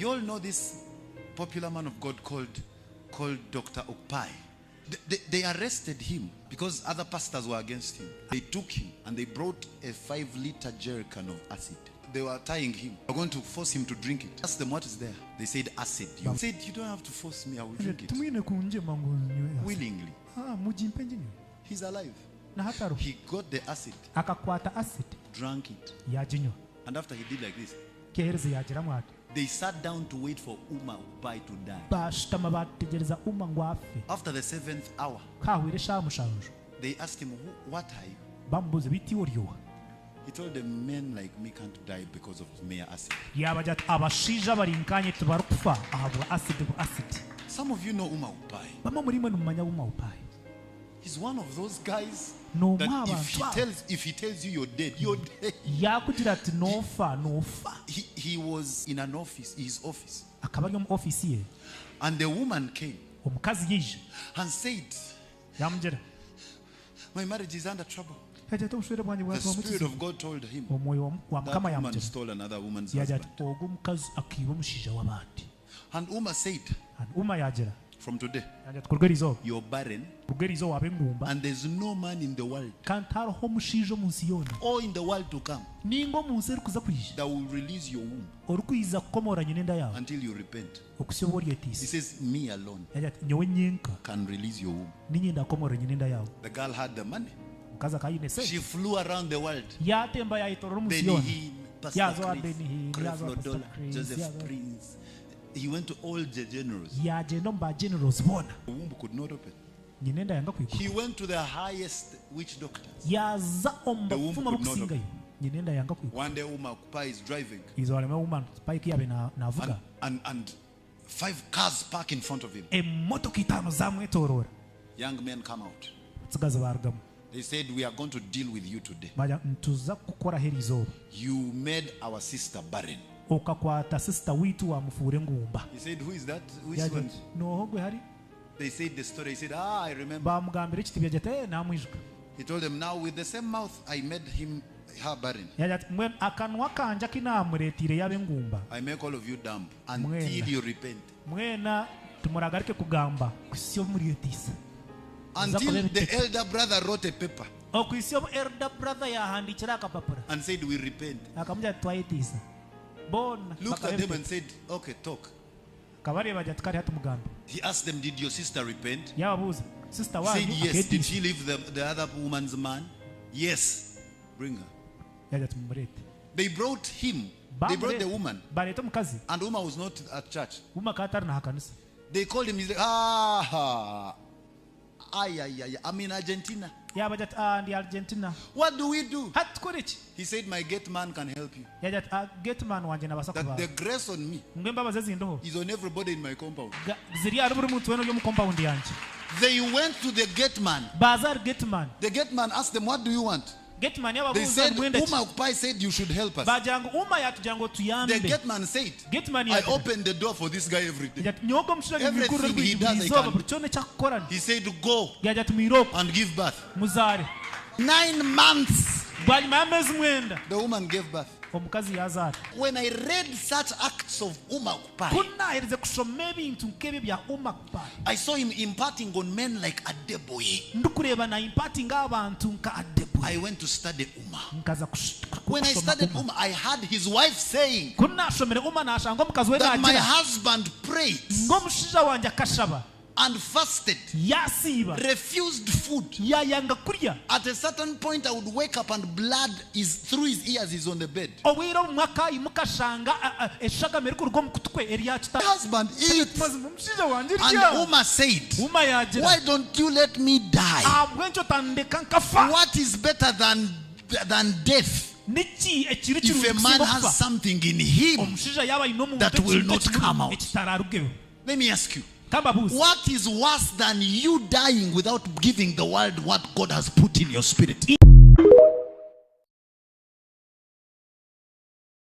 You all know this popular man of God called Dr. Okpai. They arrested him because other pastors were against him. They took him and they brought a 5-liter jerrycan of acid. They were tying him. They were going to force him to drink it. Ask them what is there. They said acid. You said, you don't have to force me, I will drink it. Willingly. He's alive. He got the acid. Drank it. And after he did like this, they sat down to wait for Uma Okpai to die. After the 7th hour, they asked him, what are you? He told them, men like me can't die because of mere acid. Some of you know Uma Okpai. He's one of those guys that if he tells you you're dead, you're dead. He was in an office, his office. And the woman came and said, my marriage is under trouble. The Spirit of God told him that woman stole another woman's husband. And Uma said, from today, you're barren, and there's no man in the world or in the world to come that will release your womb until you repent. He says, me alone can release your womb. The girl had the money. She flew around the world. Benny Hinn, Pastor Chris, Creflo Dollar, Joseph Prince. He went to all the generals. The womb could not open. He went to the highest witch doctors. The womb could not open. One day Uma Okpai is driving. And 5 cars park in front of him. Young men come out. They said, we are going to deal with you today. You made our sister barren. He said, who is that? Which one? They said the story. He said, I remember. He told them, now with the same mouth I made her barren, I make all of you dumb until you repent. Until the elder brother wrote a paper and said, we repent. Looked at them and said, okay, talk. He asked them, did your sister repent? Said yes. Did she leave the other woman's man? Yes. Bring her. They brought him. They brought the woman. And Uma was not at church. They called him. He's like, I'm in Argentina. What do we do? He said, my gate man can help you. That the grace on me is on everybody in my compound. They went to the gate man. The gate man asked them, what do you want? They said, Uma Okpai said you should help us. The gate man said, I open the door for this guy every day. Everything he does, I can. He said, go and give birth. 9 months. The woman gave birth. When I read such acts of Uma Okpai, I saw him imparting on men like Adeboye. I went to study Uma. When I studied Uma, I heard his wife saying that my husband prayed and fasted, refused food. At a certain point, I would wake up and blood is through his ears, is on the bed. My husband eats. And Uma said, why don't you let me die? What is better than death? If a man has something in him that will not come out. Let me ask you, what is worse than you dying without giving the world what God has put in your spirit?